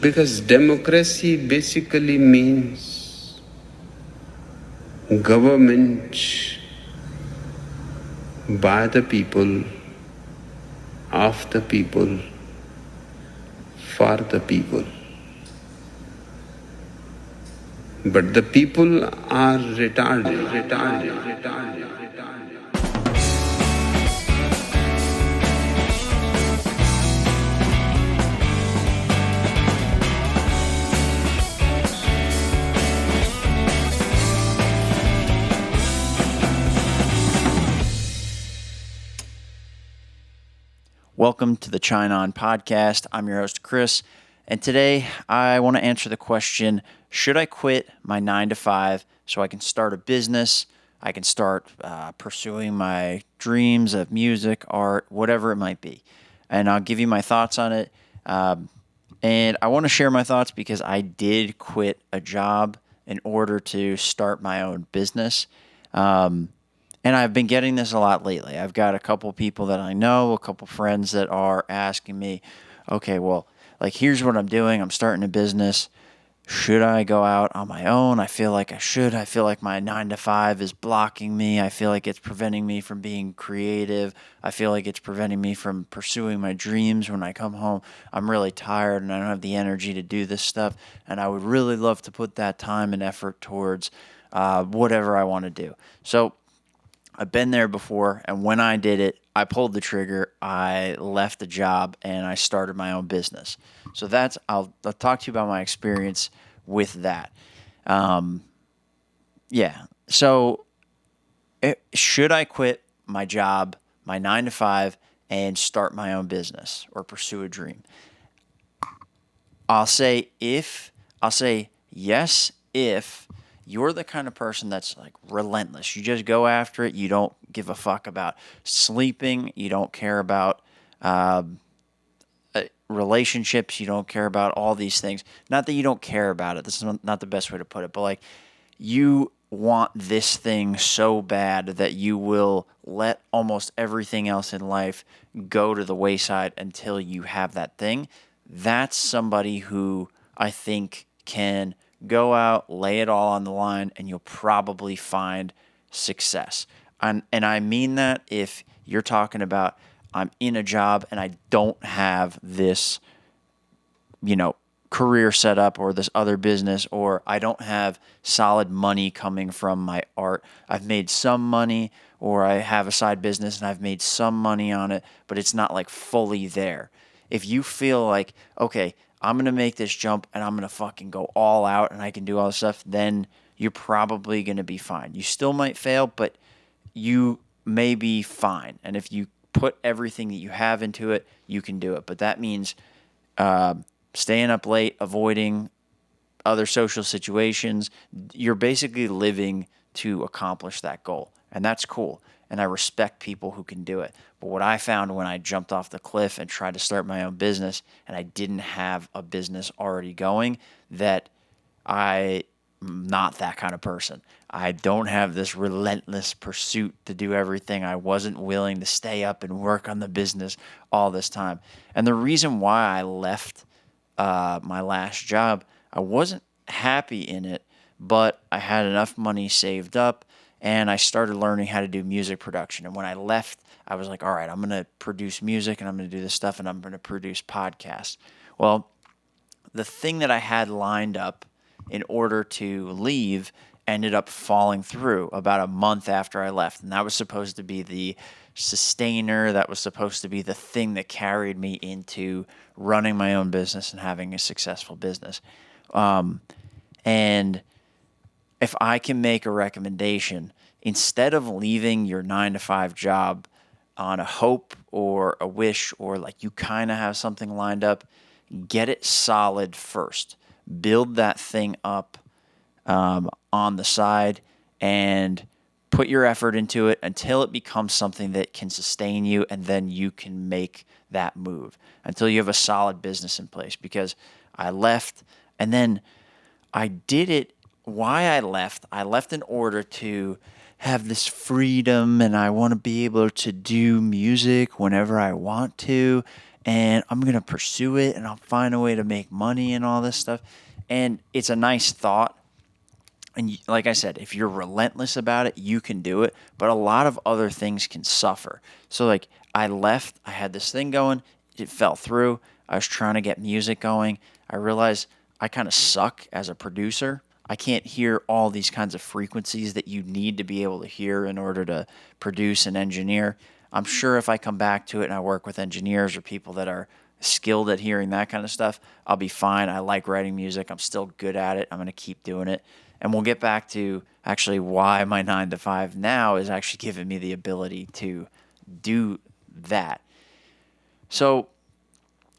Because democracy basically means government by the people, of the people, for the people. But the people are retarded. Welcome to the Chine On podcast. I'm your host, Chris, and today I want to answer the question, should I quit my 9 to 5 so I can start a business? I can start pursuing my dreams of music, art, whatever it might be. And I'll give you my thoughts on it. And I want to share my thoughts because I did quit a job in order to start my own business. And I've been getting this a lot lately. I've got a couple people that I know, a couple friends that are asking me, okay, well, like, here's what I'm doing. I'm starting a business. Should I go out on my own? I feel like I should. I feel like my 9 to 5 is blocking me. I feel like it's preventing me from being creative. I feel like it's preventing me from pursuing my dreams. When I come home, I'm really tired and I don't have the energy to do this stuff. And I would really love to put that time and effort towards whatever I want to do. So I've been there before, and when I did it, I pulled the trigger. I left the job and I started my own business. So I'll talk to you about my experience with that. Yeah. So should I quit my job, my 9 to 5, and start my own business or pursue a dream? I'll say yes if you're the kind of person that's like relentless. You just go after it. You don't give a fuck about sleeping. You don't care about relationships. You don't care about all these things. Not that you don't care about it. This is not the best way to put it, but like, you want this thing so bad that you will let almost everything else in life go to the wayside until you have that thing. That's somebody who I think can go out, lay it all on the line, and you'll probably find success. And I mean that if you're talking about, I'm in a job and I don't have this, career set up or this other business, or I don't have solid money coming from my art. I've made some money, or I have a side business and I've made some money on it, but it's not like fully there. If you feel like, okay, I'm going to make this jump and I'm going to fucking go all out and I can do all this stuff, then you're probably going to be fine. You still might fail, but you may be fine. And if you put everything that you have into it, you can do it. But that means staying up late, avoiding other social situations. You're basically living to accomplish that goal. And that's cool. And I respect people who can do it. But what I found when I jumped off the cliff and tried to start my own business and I didn't have a business already going, that I'm not that kind of person. I don't have this relentless pursuit to do everything. I wasn't willing to stay up and work on the business all this time. And the reason why I left my last job, I wasn't happy in it, but I had enough money saved up and I started learning how to do music production. And when I left, I was like, all right, I'm going to produce music and I'm going to do this stuff and I'm going to produce podcasts. Well, the thing that I had lined up in order to leave ended up falling through about a month after I left. And that was supposed to be the sustainer. That was supposed to be the thing that carried me into running my own business and having a successful business. And if I can make a recommendation, instead of leaving your 9 to 5 job on a hope or a wish, or like you kind of have something lined up, get it solid first. Build that thing up on the side and put your effort into it until it becomes something that can sustain you, and then you can make that move until you have a solid business in place. Because I left, and then I did it. Why I left in order to have this freedom, and I want to be able to do music whenever I want to. and I'm going to pursue it and I'll find a way to make money and all this stuff. And it's a nice thought. And like I said, if you're relentless about it, you can do it. But a lot of other things can suffer. So, like, I left, I had this thing going, it fell through. I was trying to get music going. I realized I kind of suck as a producer. I can't hear all these kinds of frequencies that you need to be able to hear in order to produce and engineer. I'm sure if I come back to it and I work with engineers or people that are skilled at hearing that kind of stuff, I'll be fine. I like writing music. I'm still good at it. I'm going to keep doing it. And we'll get back to actually why my 9 to 5 now is actually giving me the ability to do that. So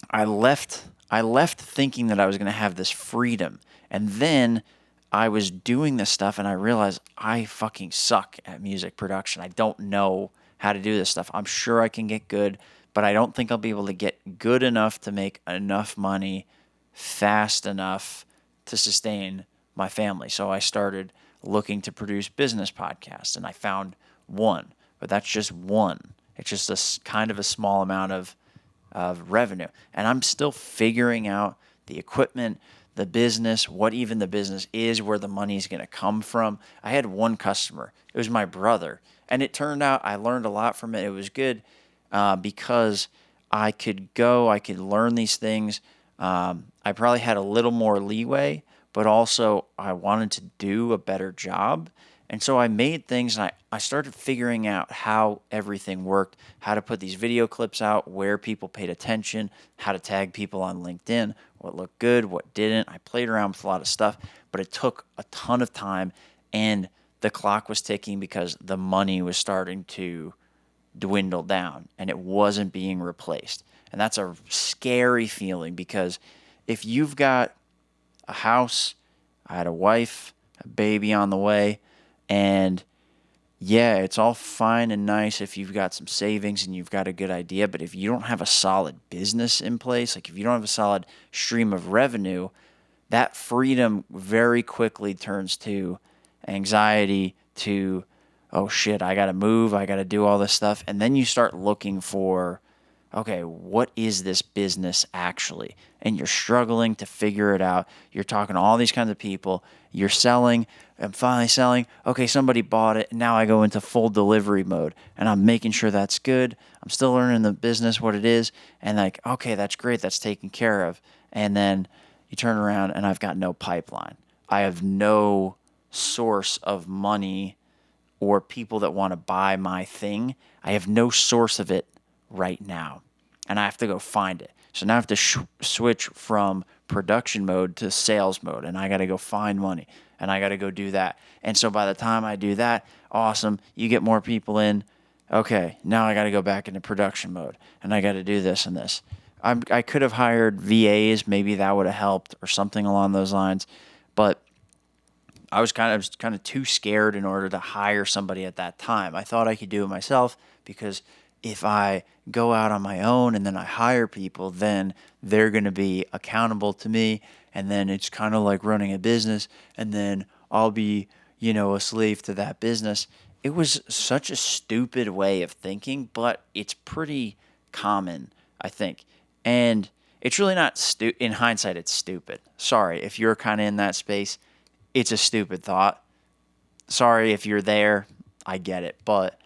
I left thinking that I was going to have this freedom. And then I was doing this stuff and I realized I fucking suck at music production. I don't know how to do this stuff. I'm sure I can get good, but I don't think I'll be able to get good enough to make enough money fast enough to sustain my family. So I started looking to produce business podcasts and I found one, but that's just one. It's just kind of a small amount of revenue. And I'm still figuring out the equipment, the business, what even the business is, where the money is going to come from. I had one customer. It was my brother. And it turned out I learned a lot from it. It was good because I could learn these things. I probably had a little more leeway, but also I wanted to do a better job. And so I made things and I started figuring out how everything worked, how to put these video clips out, where people paid attention, how to tag people on LinkedIn, what looked good, what didn't. I played around with a lot of stuff, but it took a ton of time and the clock was ticking because the money was starting to dwindle down and it wasn't being replaced. And that's a scary feeling because if you've got a house, I had a wife, a baby on the way, and yeah, it's all fine and nice if you've got some savings and you've got a good idea, but if you don't have a solid business in place, like if you don't have a solid stream of revenue, that freedom very quickly turns to anxiety, to, oh shit, I got to move, I got to do all this stuff. And then you start looking for, okay, what is this business actually? And you're struggling to figure it out. You're talking to all these kinds of people. You're selling. I'm finally selling. Okay, somebody bought it. And now I go into full delivery mode and I'm making sure that's good. I'm still learning the business, what it is. And like, okay, that's great. That's taken care of. And then you turn around and I've got no pipeline. I have no source of money or people that want to buy my thing. I have no source of it right now, and I have to go find it. So now I have to switch from production mode to sales mode, and I got to go find money, and I got to go do that. And so by the time I do that, awesome, you get more people in. Okay, now I got to go back into production mode, and I got to do this and this. I could have hired VAs, maybe that would have helped, or something along those lines, but I was kind of too scared in order to hire somebody at that time. I thought I could do it myself because if I go out on my own and then I hire people, then they're going to be accountable to me, and then it's kind of like running a business, and then I'll be, a slave to that business. It was such a stupid way of thinking, but it's pretty common, I think. And it's really not in hindsight, it's stupid. Sorry if you're kind of in that space. It's a stupid thought. Sorry if you're there. I get it. But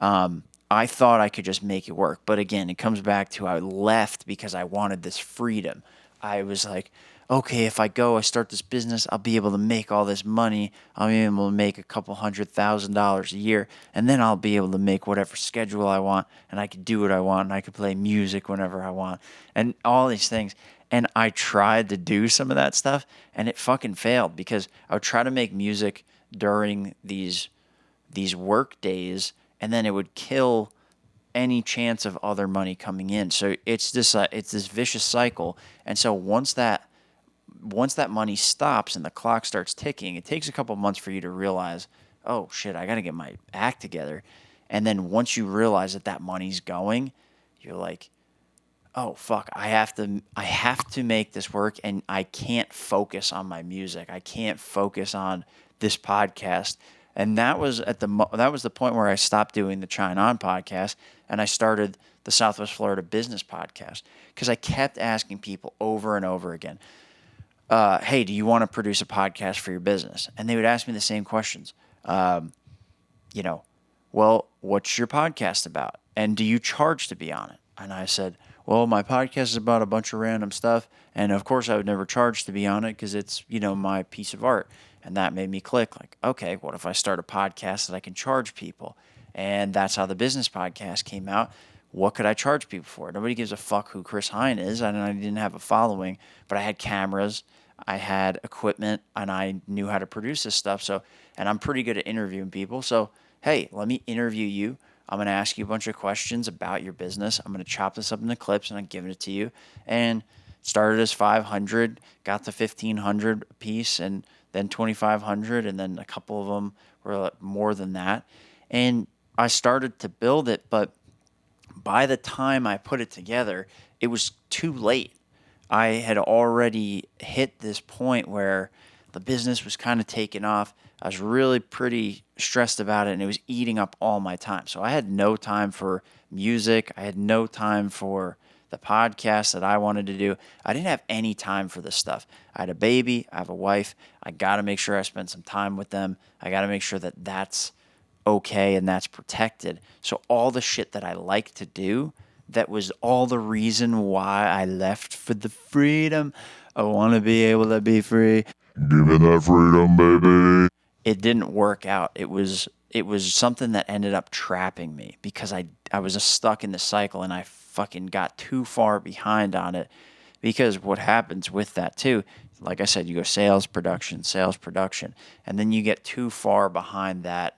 I thought I could just make it work. But again, it comes back to I left because I wanted this freedom. I was like, okay, if I start this business, I'll be able to make all this money. I'll be able to make a couple $100,000 a year. And then I'll be able to make whatever schedule I want. And I can do what I want. And I can play music whenever I want. And all these things. And I tried to do some of that stuff, and it fucking failed because I would try to make music during these work days, and then it would kill any chance of other money coming in. So it's this vicious cycle. And so once that money stops and the clock starts ticking, it takes a couple months for you to realize, oh shit, I got to get my act together. And then once you realize that money's going, you're like, oh fuck, I have to make this work, and I can't focus on my music. I can't focus on this podcast. And that was the point where I stopped doing the China On podcast and I started the Southwest Florida Business Podcast, because I kept asking people over and over again, hey, do you want to produce a podcast for your business? And they would ask me the same questions. You know, well, what's your podcast about? And do you charge to be on it? And I said, well, my podcast is about a bunch of random stuff. And of course, I would never charge to be on it because it's, my piece of art. And that made me click like, okay, what if I start a podcast that I can charge people? And that's how the business podcast came out. What could I charge people for? Nobody gives a fuck who Chris Hine is. I didn't have a following, but I had cameras, I had equipment, and I knew how to produce this stuff. So, and I'm pretty good at interviewing people. So, hey, let me interview you. I'm going to ask you a bunch of questions about your business. I'm going to chop this up into clips and I'm giving it to you. And started as 500, got to 1,500 a piece, and then 2,500, and then a couple of them were more than that. And I started to build it, but by the time I put it together, it was too late. I had already hit this point where the business was kind of taking off. I was really pretty stressed about it, and it was eating up all my time. So I had no time for music. I had no time for the podcast that I wanted to do. I didn't have any time for this stuff. I had a baby. I have a wife. I got to make sure I spend some time with them. I got to make sure that that's okay and that's protected. So all the shit that I like to do, that was all the reason why I left for the freedom. I want to be able to be free. Give me that freedom, baby. It didn't work out. It was something that ended up trapping me because I was stuck in the cycle, and I fucking got too far behind on it. Because what happens with that too, like I said, you go sales, production, and then you get too far behind that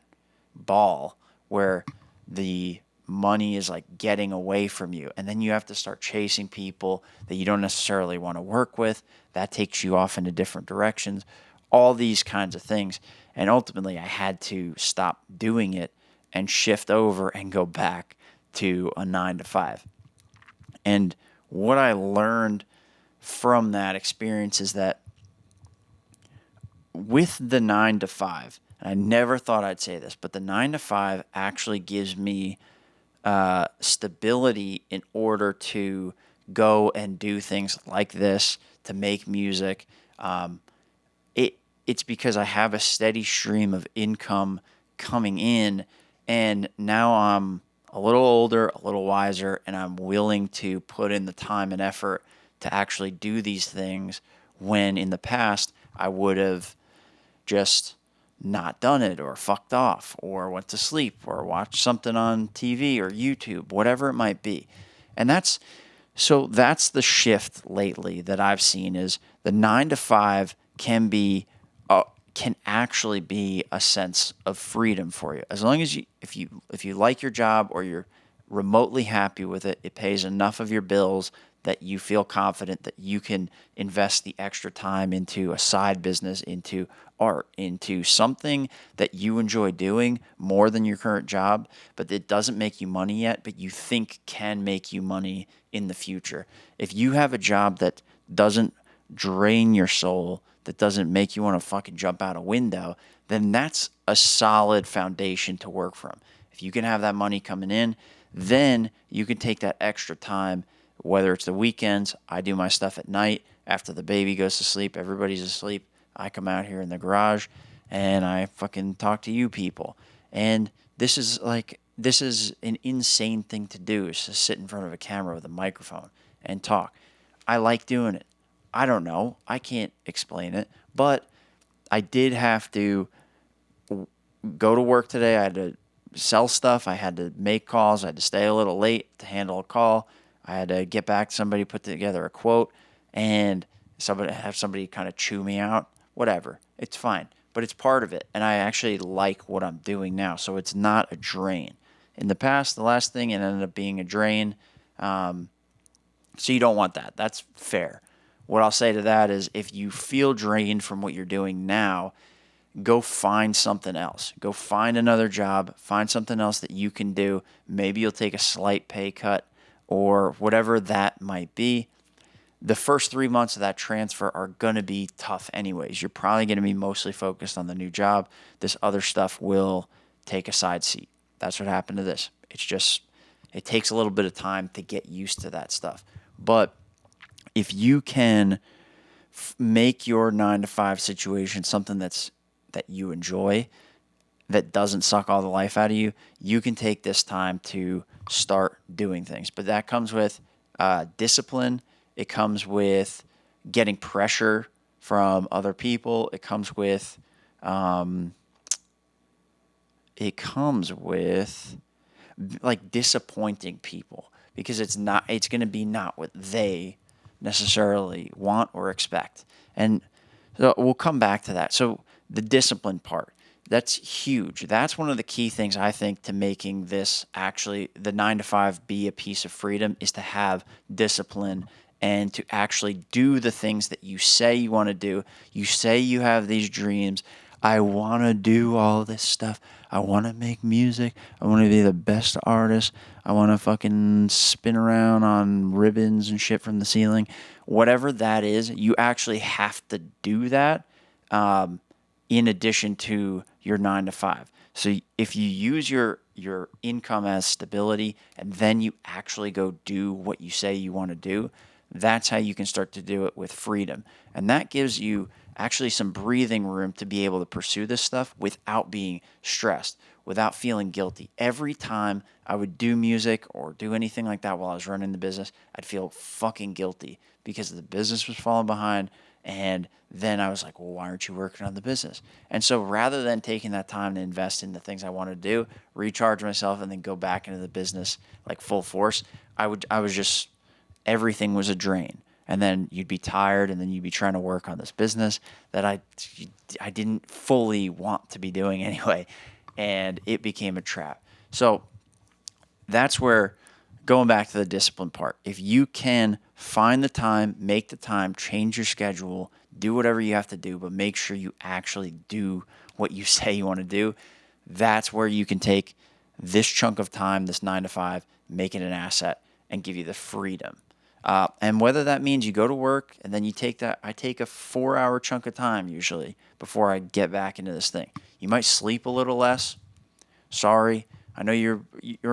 ball where the money is like getting away from you, and then you have to start chasing people that you don't necessarily want to work with. That takes you off into different directions, all these kinds of things. And ultimately I had to stop doing it and shift over and go back to a 9 to 5. And what I learned from that experience is that with the 9 to 5, and I never thought I'd say this, but the 9 to 5 actually gives me stability in order to go and do things like this, to make music. It's because I have a steady stream of income coming in, and now I'm a little older, a little wiser, and I'm willing to put in the time and effort to actually do these things, when in the past I would have just not done it, or fucked off, or went to sleep, or watched something on TV or YouTube, whatever it might be. And that's the shift lately that I've seen, is the 9 to 5 can actually be a sense of freedom for you. As long as if you like your job, or you're remotely happy with it, it pays enough of your bills that you feel confident that you can invest the extra time into a side business, into art, into something that you enjoy doing more than your current job, but it doesn't make you money yet, but you think can make you money in the future. If you have a job that doesn't drain your soul, that doesn't make you want to fucking jump out a window, then that's a solid foundation to work from. If you can have that money coming in, then you can take that extra time, whether it's the weekends. I do my stuff at night after the baby goes to sleep, everybody's asleep. I come out here in the garage and I fucking talk to you people. And this is an insane thing to do, is to sit in front of a camera with a microphone and talk. I like doing it. I don't know. I can't explain it, but I did have to go to work today. I had to sell stuff. I had to make calls. I had to stay a little late to handle a call. I had to get back to somebody, put together a quote, and have somebody kind of chew me out. Whatever. It's fine, but it's part of it. And I actually like what I'm doing now, so it's not a drain. In the past, the last thing, it ended up being a drain. So you don't want that. That's fair. What I'll say to that is, if you feel drained from what you're doing now, go find something else. Go find another job. Find something else that you can do. Maybe you'll take a slight pay cut, or whatever that might be. The first 3 months of that transfer are going to be tough anyways. You're probably going to be mostly focused on the new job. This other stuff will take a side seat. That's what happened to this. It's just, It takes a little bit of time to get used to that stuff. But if you can make your 9 to 5 situation something that you enjoy, that doesn't suck all the life out of you, you can take this time to start doing things. But that comes with discipline. It comes with getting pressure from other people. It comes with like disappointing people, because it's going to be not what they necessarily want or expect. And so we'll come back to that. So the discipline part, that's huge. That's one of the key things, I think, to making this actually the 9 to 5 be a piece of freedom, is to have discipline and to actually do the things that you say you want to do. You say you have these dreams. I want to do all this stuff. I want to make music. I want to be the best artist. I want to fucking spin around on ribbons and shit from the ceiling. Whatever that is, you actually have to do that in addition to your 9 to 5. So if you use your income as stability and then you actually go do what you say you want to do, that's how you can start to do it with freedom. And that gives you actually some breathing room to be able to pursue this stuff without being stressed, without feeling guilty. Every time I would do music or do anything like that while I was running the business, I'd feel fucking guilty because the business was falling behind. And then I was like, well, why aren't you working on the business? And so rather than taking that time to invest in the things I want to do, recharge myself, and then go back into the business like full force, everything was a drain. And then you'd be tired, and then you'd be trying to work on this business that I didn't fully want to be doing anyway. And it became a trap. So that's where, going back to the discipline part, if you can find the time, make the time, change your schedule, do whatever you have to do, but make sure you actually do what you say you want to do, that's where you can take this chunk of time, this 9 to 5, make it an asset and give you the freedom. And whether that means you go to work and then you take that, I take a 4-hour chunk of time usually before I get back into this thing. You might sleep a little less. Sorry. I know you're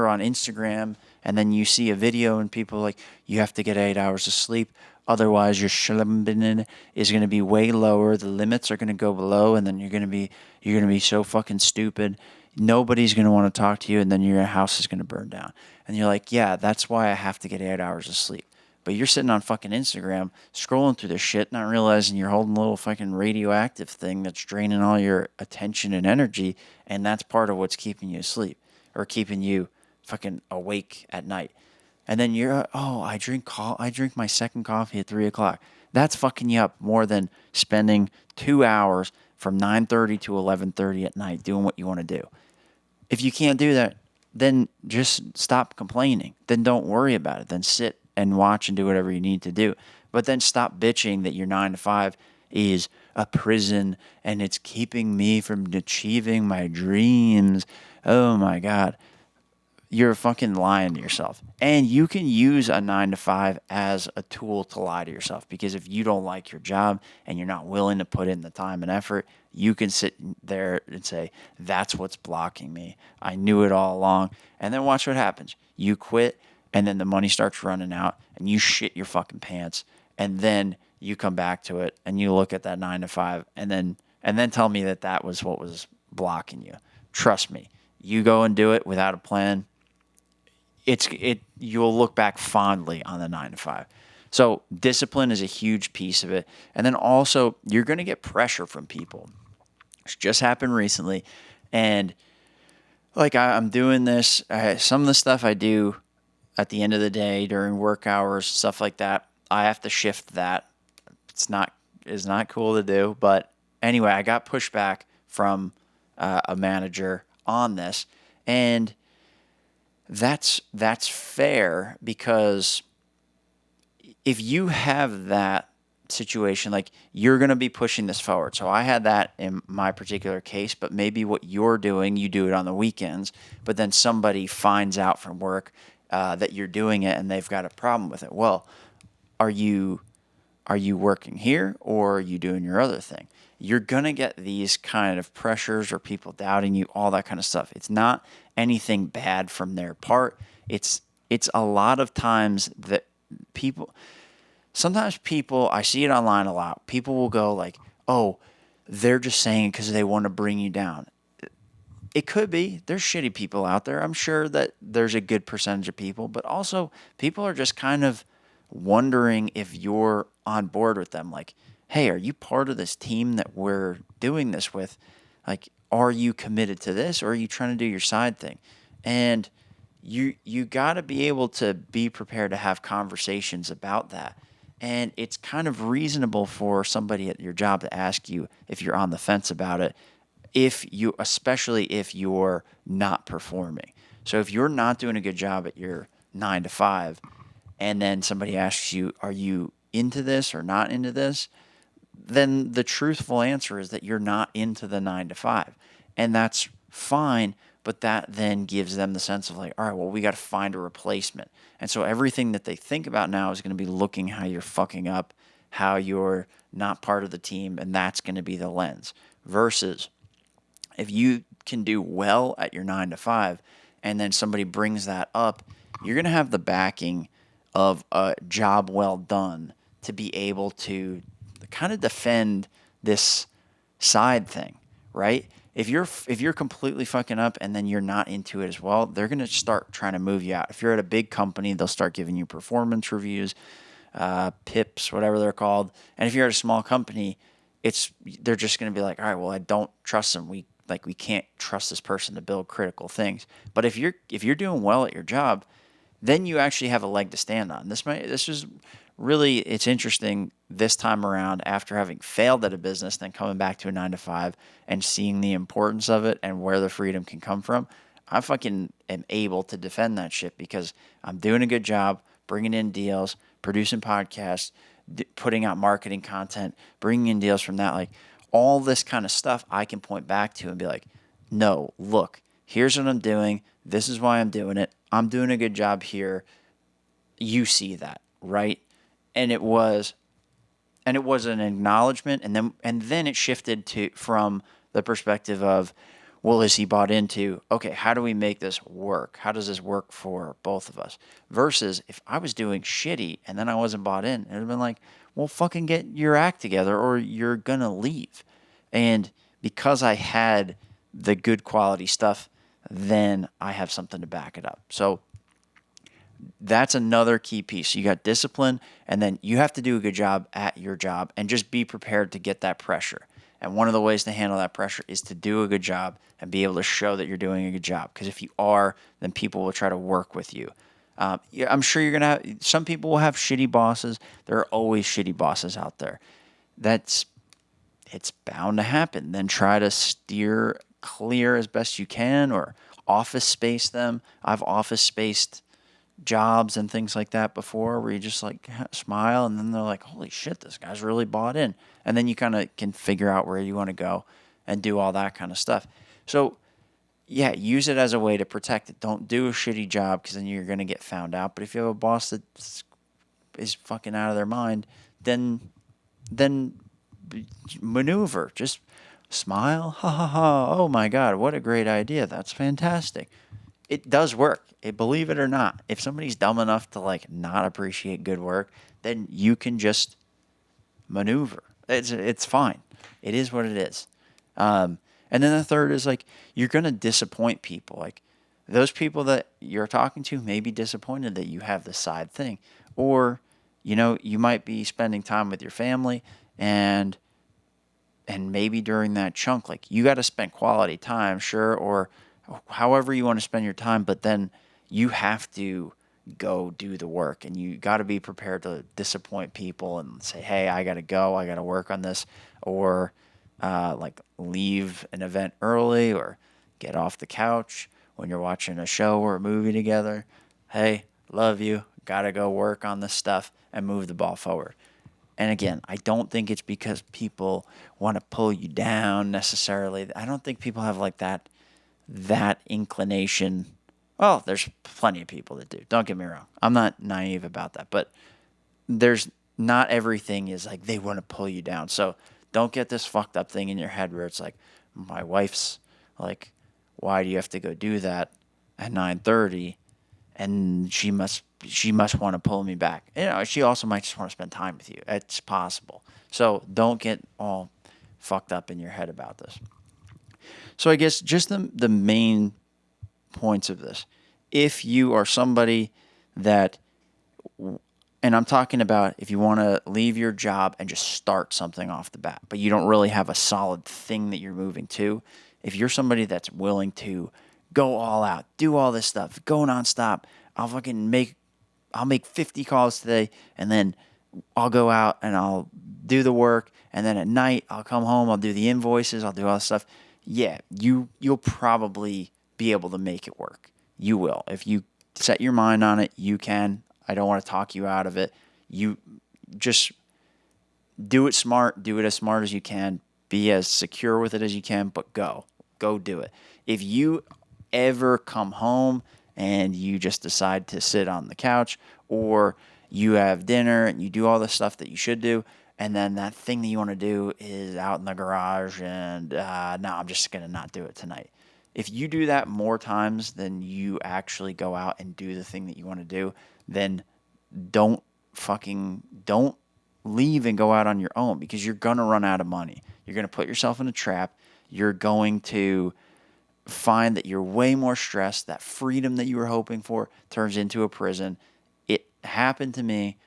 on Instagram and then you see a video and people are like, you have to get 8 hours of sleep. Otherwise, your schlimbinin is going to be way lower. The limits are going to go below, and then you're going to be so fucking stupid. Nobody's going to want to talk to you, and then your house is going to burn down. And you're like, yeah, that's why I have to get 8 hours of sleep. But you're sitting on fucking Instagram, scrolling through this shit, not realizing you're holding a little fucking radioactive thing that's draining all your attention and energy, and that's part of what's keeping you asleep or keeping you fucking awake at night. And then I drink my second coffee at 3 o'clock. That's fucking you up more than spending 2 hours from 9:30 to 11:30 at night doing what you want to do. If you can't do that, then just stop complaining. Then don't worry about it. Then sit and watch and do whatever you need to do. But then stop bitching that your 9 to 5 is a prison and it's keeping me from achieving my dreams. Oh my God. You're fucking lying to yourself. And you can use a 9 to 5 as a tool to lie to yourself, because if you don't like your job and you're not willing to put in the time and effort, you can sit there and say, that's what's blocking me. I knew it all along. And then watch what happens. You quit, and then the money starts running out and you shit your fucking pants. And then you come back to it and you look at that 9 to 5 and then tell me that was what was blocking you. Trust me, you go and do it without a plan. You'll look back fondly on the 9 to 5. So discipline is a huge piece of it. And then also you're going to get pressure from people. It's just happened recently. And like I'm doing this, some of the stuff I do at the end of the day during work hours, stuff like that, I have to shift that. It's not cool to do. But anyway, I got pushback from a manager on this. And that's fair, because if you have that situation, like, you're going to be pushing this forward. So I had that in my particular case, but maybe what you're doing, you do it on the weekends, but then somebody finds out from work that you're doing it and they've got a problem with it. Well, are you working here, or are you doing your other thing? You're going to get these kind of pressures or people doubting you, all that kind of stuff. It's not anything bad from their part. It's it's a lot of times that sometimes people, I see it online a lot. People will go like, oh, they're just saying it because they want to bring you down. It could be. There's shitty people out there. I'm sure that there's a good percentage of people, but also people are just kind of wondering if you're on board with them. Like, hey, are you part of this team that we're doing this with? Like, are you committed to this, or are you trying to do your side thing? And you got to be able to be prepared to have conversations about that. And it's kind of reasonable for somebody at your job to ask you if you're on the fence about it, especially if you're not performing. So if you're not doing a good job at your 9 to 5, and then somebody asks you, are you into this or not into this? Then the truthful answer is that you're not into the 9 to 5. And that's fine, but that then gives them the sense of like, all right, well, we got to find a replacement. And so everything that they think about now is going to be looking how you're fucking up, how you're not part of the team, and that's going to be the lens. Versus if you can do well at your 9 to 5 and then somebody brings that up, you're going to have the backing of a job well done to be able to kind of defend this side thing, right? If you're completely fucking up and then you're not into it as well, they're going to start trying to move you out. If you're at a big company, they'll start giving you performance reviews, PIPs, whatever they're called. And if you're at a small company, they're just going to be like, all right, well, I don't trust them. We can't trust this person to build critical things. But if you're doing well at your job, then you actually have a leg to stand on. This is really, it's interesting this time around after having failed at a business, then coming back to a 9 to 5 and seeing the importance of it and where the freedom can come from. I fucking am able to defend that shit because I'm doing a good job bringing in deals, producing podcasts, putting out marketing content, bringing in deals from that. Like all this kind of stuff I can point back to and be like, no, look, here's what I'm doing. This is why I'm doing it. I'm doing a good job here. You see that, right? And it was an acknowledgement, and then it shifted from the perspective of, well, is he bought into, okay, how do we make this work? How does this work for both of us? Versus if I was doing shitty and then I wasn't bought in, it would have been like, well, fucking get your act together or you're going to leave. And because I had the good quality stuff, then I have something to back it up. So that's another key piece. You got discipline, and then you have to do a good job at your job and just be prepared to get that pressure. And one of the ways to handle that pressure is to do a good job and be able to show that you're doing a good job. Because if you are, then people will try to work with you. I'm sure you're going to have, some people will have shitty bosses. There are always shitty bosses out there. It's bound to happen. Then try to steer clear as best you can or office space them. I've office spaced jobs and things like that before where you just like smile and then they're like, holy shit, this guy's really bought in. And then you kind of can figure out where you want to go and do all that kind of stuff. So yeah, use it as a way to protect it. Don't do a shitty job because then you're going to get found out. But if you have a boss that is fucking out of their mind, then maneuver. Just smile. Ha ha ha. Oh my God, what a great idea. That's fantastic. It does work. Believe it or not. If somebody's dumb enough to like not appreciate good work, then you can just maneuver. It's fine. It is what it is. And then the third is like you're gonna disappoint people. Like those people that you're talking to may be disappointed that you have this side thing, or you might be spending time with your family and maybe during that chunk, like you got to spend quality time, sure, or however you want to spend your time, but then you have to go do the work and you got to be prepared to disappoint people and say, hey, I got to go, I got to work on this, or like leave an event early or get off the couch when you're watching a show or a movie together. Hey, love you, got to go work on this stuff and move the ball forward. And again, I don't think it's because people want to pull you down necessarily. I don't think people have like that inclination. Well, there's plenty of people that do. Don't get me wrong. I'm not naive about that. But there's not everything is like they want to pull you down. So don't get this fucked up thing in your head where it's like, my wife's like, why do you have to go do that at 9:30? and she must want to pull me back. She also might just want to spend time with you. It's possible. So don't get all fucked up in your head about this. So I guess just the main points of this. If you are somebody that, and I'm talking about if you want to leave your job and just start something off the bat, but you don't really have a solid thing that you're moving to. If you're somebody that's willing to go all out, do all this stuff, go nonstop, I'll make 50 calls today, and then I'll go out and I'll do the work, and then at night I'll come home, I'll do the invoices, I'll do all this stuff. Yeah, you'll probably be able to make it work. You will. If you set your mind on it, you can. I don't want to talk you out of it. You just do it smart, do it as smart as you can, be as secure with it as you can, but go do it. If you ever come home and you just decide to sit on the couch, or you have dinner and you do all the stuff that you should do, and then that thing that you want to do is out in the garage, and no, I'm just going to not do it tonight. If you do that more times than you actually go out and do the thing that you want to do, then don't leave and go out on your own, because you're going to run out of money. You're going to put yourself in a trap. You're going to find that you're way more stressed. That freedom that you were hoping for turns into a prison. It happened to me.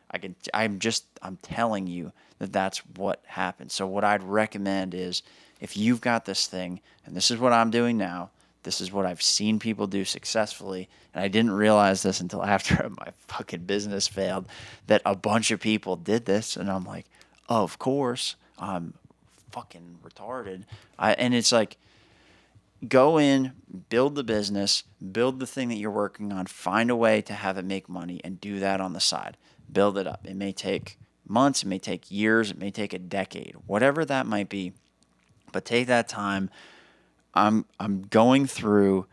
I'm telling you that that's what happened. So what I'd recommend is, if you've got this thing, and this is what I'm doing now, this is what I've seen people do successfully, and I didn't realize this until after my fucking business failed, that a bunch of people did this, and I'm like, oh, of course, I'm fucking retarded. And it's like, go in, build the business, build the thing that you're working on, find a way to have it make money, and do that on the side. Build it up. It may take months, it may take years, it may take a decade, whatever that might be. But take that time. I'm going through,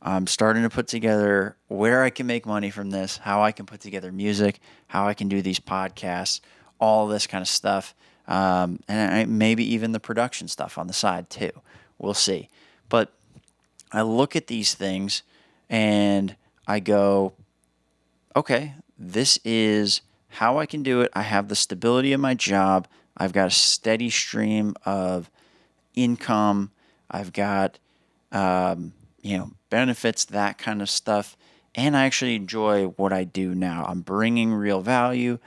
I'm starting to put together where I can make money from this, how I can put together music, how I can do these podcasts, all this kind of stuff, and maybe even the production stuff on the side too. We'll see. But I look at these things and I go, okay, this is how I can do it. I have the stability of my job. I've got a steady stream of income. I've got, benefits, that kind of stuff. And I actually enjoy what I do now. I'm bringing real value,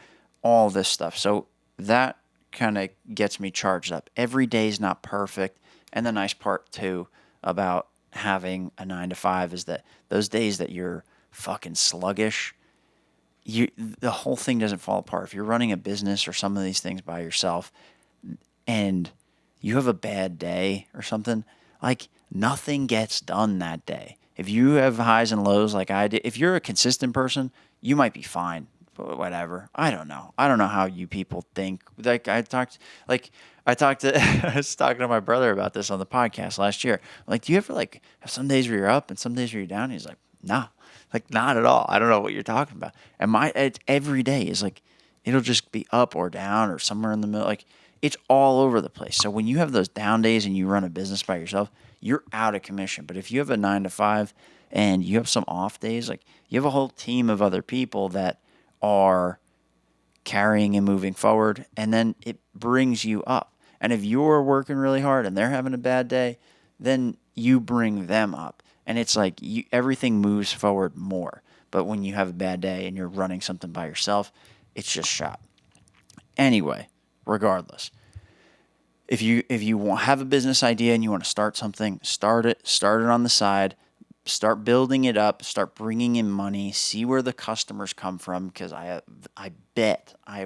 all this stuff. So that kind of gets me charged up. Every day is not perfect. And the nice part, too, about having a 9 to 5 is that those days that you're fucking sluggish, the whole thing doesn't fall apart. If you're running a business or some of these things by yourself and you have a bad day or something, like, nothing gets done that day. If you have highs and lows like I did, if you're a consistent person, you might be fine. But whatever. I don't know. I don't know how you people think. I was talking to my brother about this on the podcast last year. Like, do you ever have some days where you're up and some days where you're down? He's like, nah, not at all. I don't know what you're talking about. And every day is like, it'll just be up or down or somewhere in the middle. Like, it's all over the place. So when you have those down days and you run a business by yourself, you're out of commission. But if you have a 9 to 5 and you have some off days, like, you have a whole team of other people that are carrying and moving forward, and then it brings you up. And if you're working really hard and they're having a bad day, then you bring them up. And it's like everything moves forward more. But when you have a bad day and you're running something by yourself, it's just shot. Anyway, regardless, if you have a business idea and you want to start something, start it on the side, start building it up, start bringing in money, see where the customers come from, because I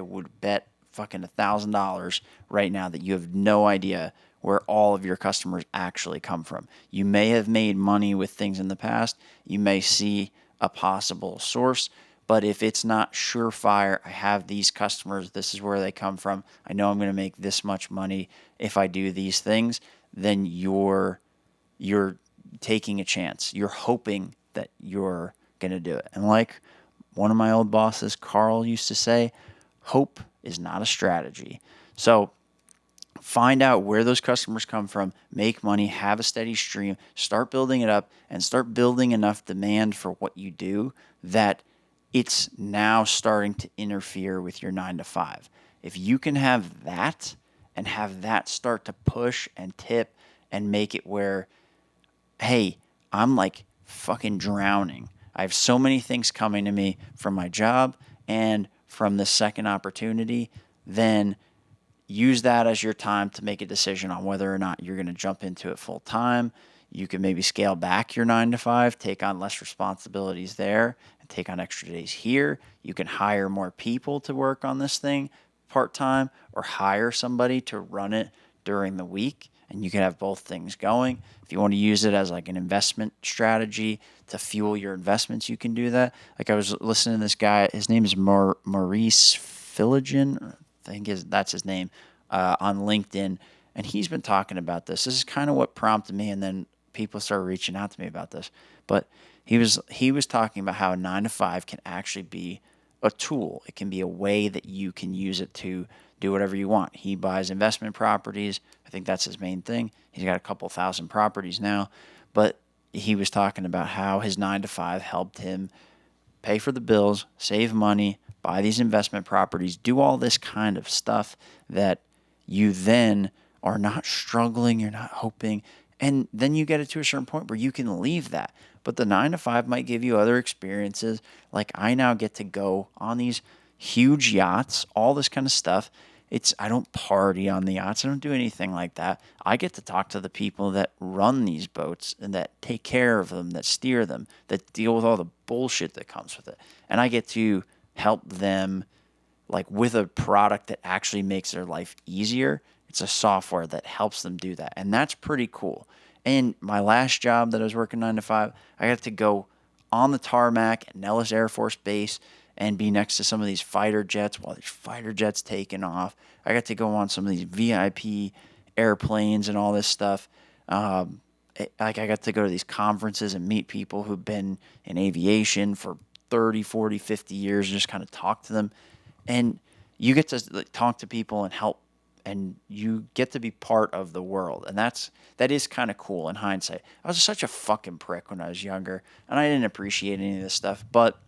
would bet fucking $1,000 right now that you have no idea where all of your customers actually come from. You may have made money with things in the past, you may see a possible source, but if it's not surefire, I have these customers, this is where they come from, I know I'm going to make this much money if I do these things, then you're taking a chance. You're hoping that you're going to do it. And like one of my old bosses, Carl, used to say, hope is not a strategy. So Find out where those customers come from, make money, have a steady stream, start building it up, and start building enough demand for what you do that it's now starting to interfere with your 9 to 5. If you can have that and have that start to push and tip and make it where, hey, I'm like fucking drowning. I have so many things coming to me from my job and from the second opportunity, then use that as your time to make a decision on whether or not you're going to jump into it full time. You can maybe scale back your 9 to 5, take on less responsibilities there, and take on extra days here. You can hire more people to work on this thing part time or hire somebody to run it during the week. And you can have both things going. If you want to use it as like an investment strategy to fuel your investments, you can do that. Like I was listening to this guy, his name is Maurice Philogin, I think that's his name, on LinkedIn, and he's been talking about this. This is kind of what prompted me, and then people started reaching out to me about this. But he was talking about how a 9 to 5 can actually be a tool. It can be a way that you can use it to do whatever you want. He buys investment properties. I think that's his main thing. He's got a couple thousand properties now, but he was talking about how his 9 to 5 helped him pay for the bills, save money, buy these investment properties, do all this kind of stuff that you then are not struggling, you're not hoping, and then you get it to a certain point where you can leave that. But the 9 to 5 might give you other experiences. Like I now get to go on these huge yachts, all this kind of stuff. I don't party on the yachts. I don't do anything like that. I get to talk to the people that run these boats and that take care of them, that steer them, that deal with all the bullshit that comes with it. And I get to help them like with a product that actually makes their life easier. It's a software that helps them do that. And that's pretty cool. And my last job that I was working 9 to 5, I got to go on the tarmac at Nellis Air Force Base and be next to some of these fighter jets while there's fighter jets taking off. I got to go on some of these VIP airplanes and all this stuff. I got to go to these conferences and meet people who've been in aviation for 30, 40, 50 years and just kind of talk to them. And you get to talk to people and help, and you get to be part of the world. And that is kind of cool in hindsight. I was such a fucking prick when I was younger, and I didn't appreciate any of this stuff, but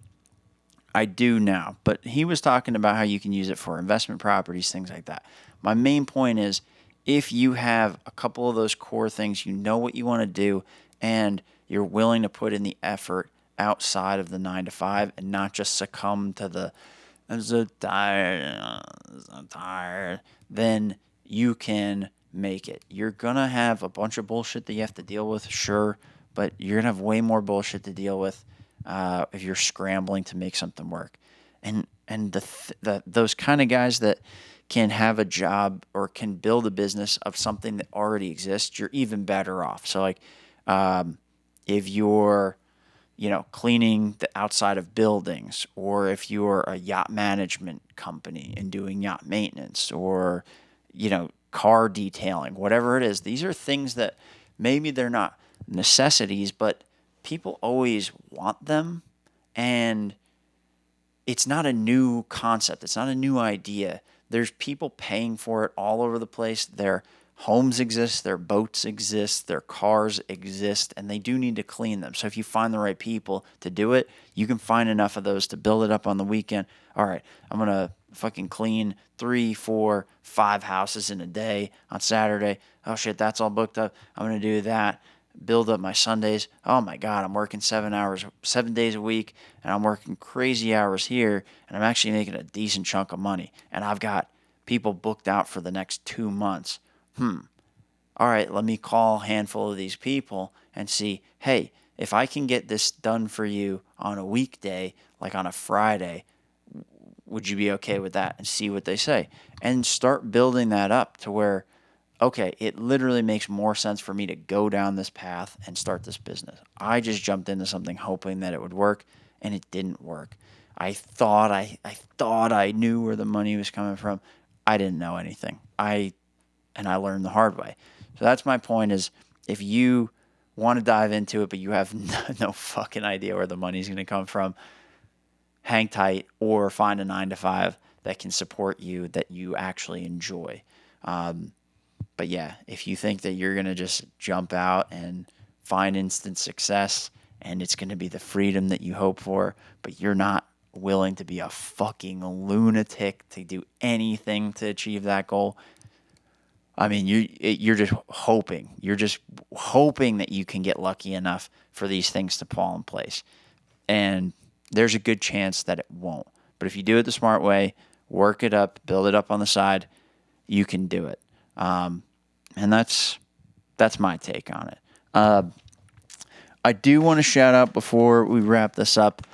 I do now. But he was talking about how you can use it for investment properties, things like that. My main point is if you have a couple of those core things, you know what you want to do, and you're willing to put in the effort outside of the 9 to 5 and not just succumb to the I'm so tired, then you can make it. You're going to have a bunch of bullshit that you have to deal with, sure, but you're going to have way more bullshit to deal with if you're scrambling to make something work. And those kind of guys that can have a job or can build a business of something that already exists, you're even better off. So like if you're cleaning the outside of buildings, or if you're a yacht management company and doing yacht maintenance, or, car detailing, whatever it is, these are things that maybe they're not necessities, but people always want them. And it's not a new concept. It's not a new idea. There's people paying for it all over the place. Their homes exist, their boats exist, their cars exist, and they do need to clean them. So if you find the right people to do it, you can find enough of those to build it up on the weekend. All right, I'm going to fucking clean 3, 4, 5 houses in a day on Saturday. Oh shit, that's all booked up. I'm going to do that. Build up my Sundays. Oh my God, I'm working 7 days a week, and I'm working crazy hours here, and I'm actually making a decent chunk of money. And I've got people booked out for the next 2 months. All right, let me call a handful of these people and see, hey, if I can get this done for you on a weekday, like on a Friday, would you be okay with that? And see what they say. And start building that up to where, okay, it literally makes more sense for me to go down this path and start this business. I just jumped into something hoping that it would work, and it didn't work. I thought I knew where the money was coming from. I didn't know anything. And I learned the hard way. So that's my point is if you want to dive into it, but you have no fucking idea where the money's going to come from, hang tight or find a 9 to 5 that can support you, that you actually enjoy. But yeah, if you think that you're going to just jump out and find instant success and it's going to be the freedom that you hope for, but you're not willing to be a fucking lunatic to do anything to achieve that goal, I mean, you're just hoping. You're just hoping that you can get lucky enough for these things to fall in place. And there's a good chance that it won't. But if you do it the smart way, work it up, build it up on the side, you can do it. And that's my take on it. I do want to shout out before we wrap this up.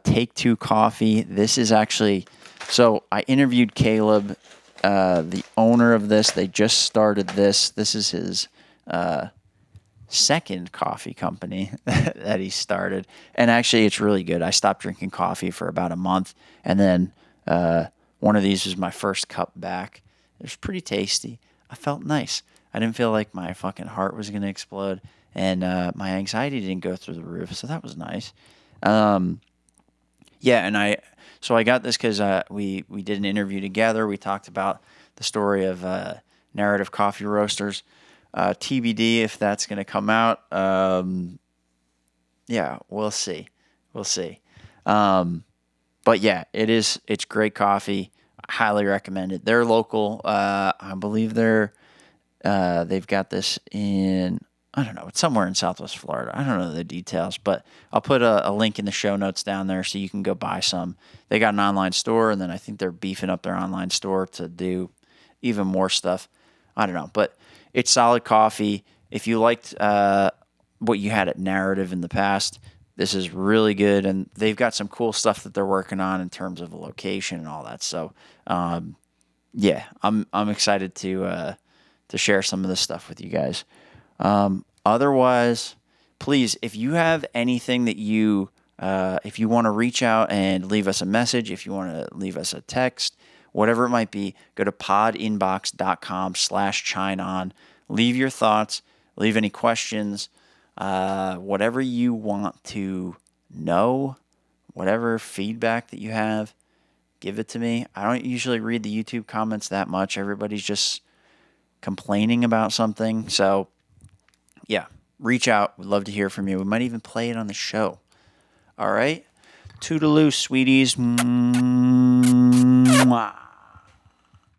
Take Two Coffee. This is actually so I interviewed Caleb, the owner of this. They just started this. This is his second coffee company that he started, and actually, it's really good. I stopped drinking coffee for about a month, and then one of these was my first cup back. It was pretty tasty. I felt nice. I didn't feel like my fucking heart was gonna explode, and my anxiety didn't go through the roof, so that was nice. Yeah, and I got this because we did an interview together. We talked about the story of Narrative Coffee Roasters. TBD if that's going to come out. Yeah, we'll see. We'll see. But yeah, it's great coffee. I highly recommend it. They're local. I believe they've got this in, I don't know, it's somewhere in Southwest Florida. I don't know the details, but I'll put a link in the show notes down there so you can go buy some. They got an online store, and then I think they're beefing up their online store to do even more stuff. I don't know, but it's solid coffee. If you liked what you had at Narrative in the past, this is really good, and they've got some cool stuff that they're working on in terms of location and all that. So, yeah, I'm excited to share some of this stuff with you guys. Otherwise, please, if you have anything that if you want to reach out and leave us a message, if you want to leave us a text, whatever it might be, go to podinbox.com/chineon. Leave your thoughts, leave any questions, whatever you want to know, whatever feedback that you have, give it to me. I don't usually read the YouTube comments that much. Everybody's just complaining about something. So, yeah, reach out. We'd love to hear from you. We might even play it on the show. All right? Toodaloo, sweeties. Mwah.